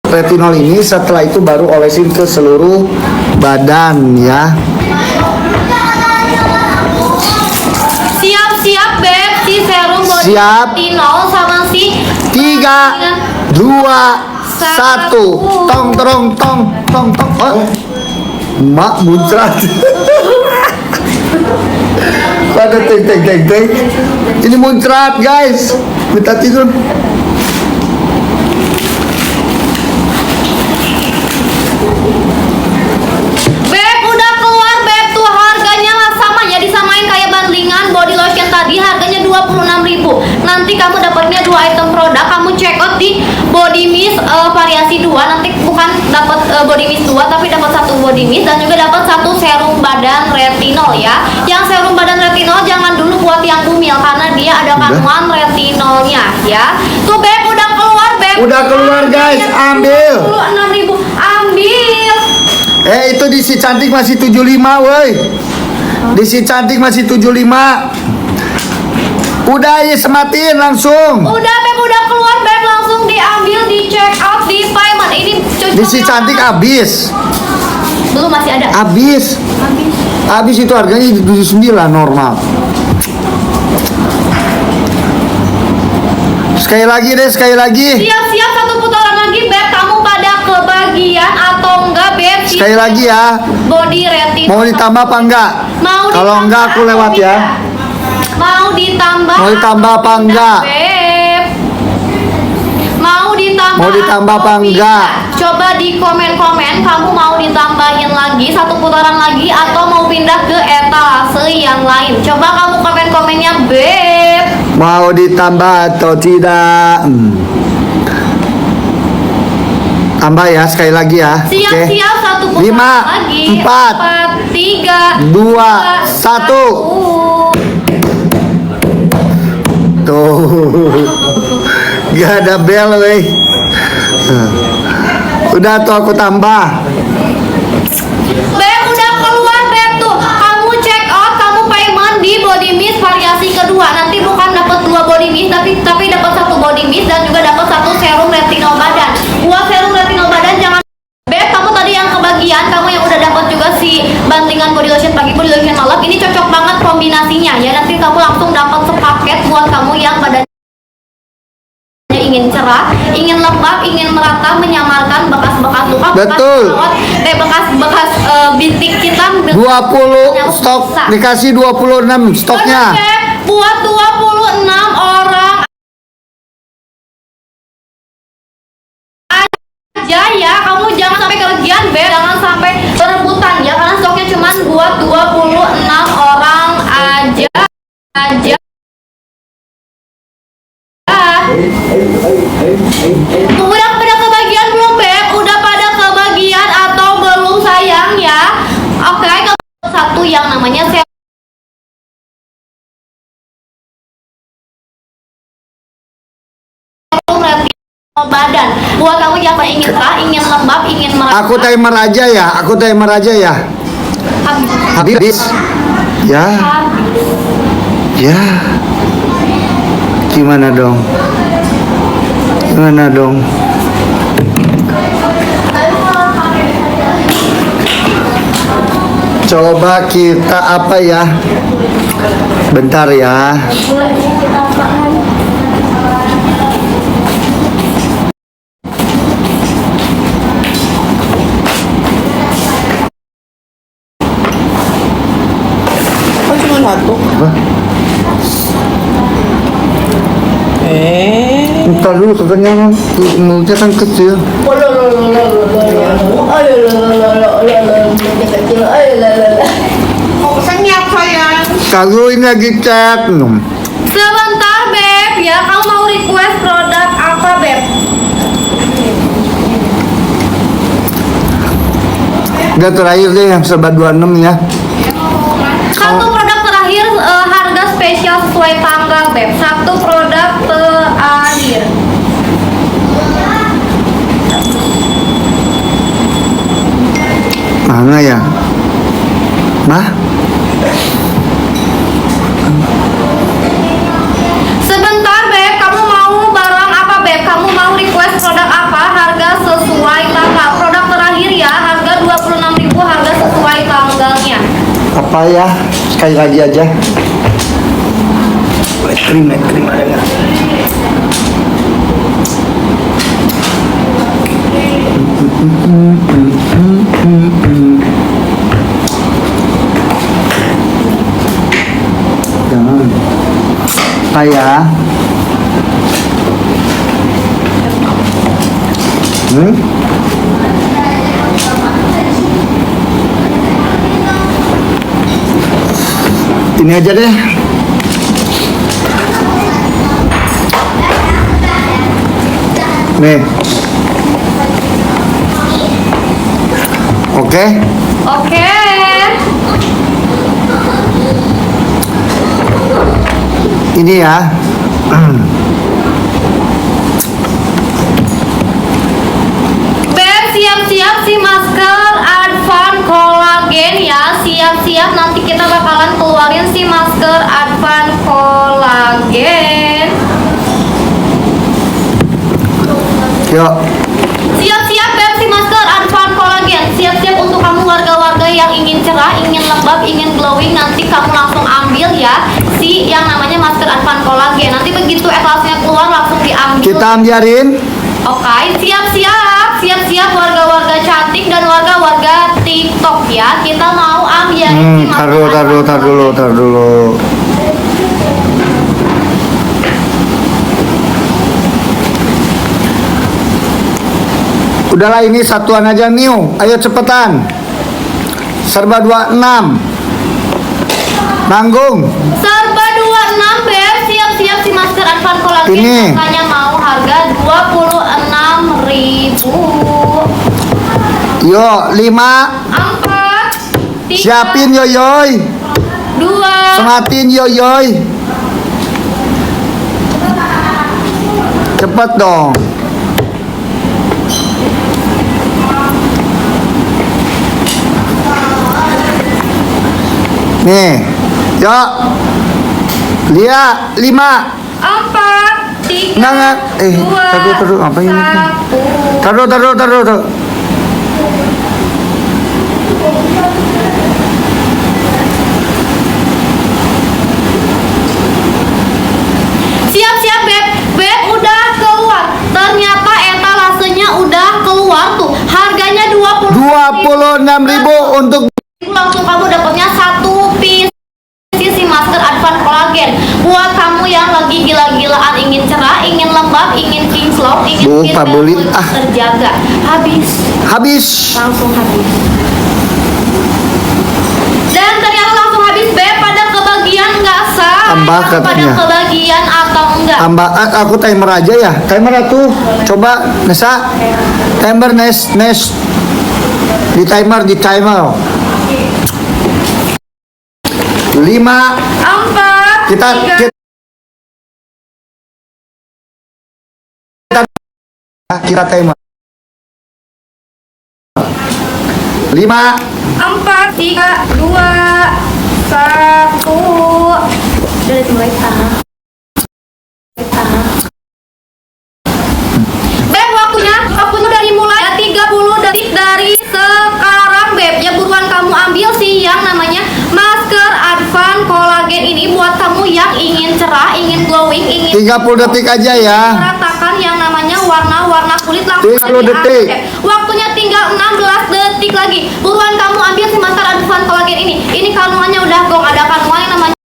retinol ini, setelah itu baru olesin ke seluruh badan ya. Siap-siap Beb, si serum body Siap. retinol sama si 3, 2, 1. Tong terong tong tong tong. Oh. Mak muncrat. Kok ada teng teng teng teng. Ini muncrat guys. Minta tidur. Beb udah keluar Beb, tuh harganya lah sama ya, disamain kayak bandingan body lotion tadi, harganya 26.000. Nanti kamu dapatnya 2 item produk, kamu check out di Body Mist variasi 2. Nanti bukan dapat Body Mist 2 tapi dapat 1 Body Mist dan juga dapat 1 serum badan retinol ya. Yang serum badan retinol jangan dulu buat yang bumil karena dia ada kandungan retinolnya ya. Tuh Beb udah keluar Beb. Udah keluar guys, ambil. 26.000. Ambil. Itu di si cantik masih 75 woi. Di si cantik masih 75. Udah ya sematin langsung. Udah Beb, udah keluar Beb, langsung diambil, di check out, di payment. Ini Di si cantik habis. belum, masih ada. Habis. Habis itu harganya 79 normal. Sekali lagi deh, sekali lagi. Siap-siap, satu putaran lagi Beb. Kamu pada kebagian atau enggak Beb? Sekali lagi ya. Body retinol. Mau ditambah apa enggak? Mau Kalau ditambah enggak aku lewat atau ya. tidak? Mau ditambah. Mau ditambah atau apa tidak, enggak? Beb? Mau ditambah. Mau ditambah atau apa enggak? tidak? Coba di komen-komen kamu mau ditambahin lagi satu putaran lagi atau mau pindah ke etalase yang lain. Coba kamu komen-komennya Beb. Mau ditambah atau tidak? Tambah ya, sekali lagi ya. Siap-siap, satu putaran 5, lagi. 4, 3, 2, 1. Tuh. Gak ada bel weh. Udah tuh aku tambah. Beb udah keluar Beb tuh. Kamu check out, kamu payment di Body Mist variasi kedua. Nanti bukan dapat 2 body mist tapi dapat 1 body mist dan juga dapat 1 serum retinol badan. Buat serum retinol badan jangan Beb, kamu tadi yang kebagian, kamu yang udah dapat juga si bandingan body lotion pagi, body lotion malam. Ini cocok banget kombinasinya ya. Nanti kamu langsung dapat sepaket buat kamu yang badan ingin cerah, ingin lembab, ingin merata, menyamarkan bekas-bekas luka, Betul. bekas-bekas bintik hitam. 20 stok, dikasih 26 stoknya. Bener, Beb. Buat 26 orang aja ya. Kamu jangan sampai kerugian Beb, jangan sampai berebutan ya, karena stoknya cuma buat 26 orang aja. Udah pada kebagian belum Beb? Udah pada kebagian atau belum sayang ya? Oke, satu yang namanya serum retinol badan. Buat kamu yang ingin cerah, ingin lembab, ingin merata. Aku timer aja ya, aku timer aja ya. Habis. Ya. Ya. Gimana dong? Gimana dong? Coba kita apa ya? Bentar ya. Kok cuma satu? Apa? Entar dulu kekenyangan, mulutnya kan kecil. Senyap sayang. Kalau ini lagi chat. Sebentar Beb ya, kamu mau request produk apa Beb? Udah terakhir deh yang serba 26 ya. Satu produk terakhir, harga spesial sesuai tanggal Beb. Satu produk terakhir. Mana ya? Nah, Sebentar Beb, kamu mau barang apa Beb? Kamu mau request produk apa? Harga sesuai apa ya, sekali lagi aja. Night cream ada nggak? Jangan. Apa ya? Ini aja deh. Nih. Oke. Oke. Ini ya. Beb, siap-siap si masker Advan Collagen ya. Siap-siap, nanti kita bakalan keluarin si masker Advan Collagen. Yuk. Siap-siap Beb, si masker Advan Collagen. Siap-siap untuk kamu warga-warga yang ingin cerah, ingin lembab, ingin glowing. Nanti kamu langsung ambil ya si yang namanya masker Advan Collagen. Nanti begitu etalase keluar langsung diambil. Kita ambiarin. Oke, siap-siap warga-warga cantik dan warga-warga TikTok ya. Kita mau ambil si masker Tar dulu. Udahlah, ini satuan aja new. Ayo cepetan. Serba 26. Nanggung. Serba 26 Beb, siap-siap si masker Advan Collagen. Ini. Makanya mau harga 26.000. Yo, 5. 4 3 Siapin yoyoy. 2 Sematin yoyoy. Cepet dong. Nih. Yuk. Lia, 5. 4 3 Enggak. 2 Taruh. Apa ini? 1. Taruh. Siap-siap Beb udah keluar. Ternyata etalasenya udah keluar tuh. Harganya 26.000 untuk langsung kamu dapatnya satu piece si masker Advan Collagen. Buat kamu yang lagi gila-gilaan ingin cerah, ingin lembab, ingin kinclong, ingin Bu, skin Pak Bulit, barcode terjaga. Habis. Langsung habis. Dan ternyata langsung habis Beb, pada kebagian nggak sah? Tambah Pada katanya. kebagian atau enggak? Aku timer aja ya. Timer atuh. Coba Nesa. Timer Nes. Di timer. 5. 4 Kita 3 kita timer. 5. 4 3 2 1. Dari mulai Beb, waktunya dari mulai 30 detik dari sekarang Beb. Ya buruan kamu ambil sih yang namanya masker Advan Collagen ini buat kamu yang ingin cerah, ingin glowing, ingin 30 detik aja ya. meratakan yang namanya warna-warna kulit langsung 30 detik. Waktunya tinggal 16 detik lagi. Buruan kamu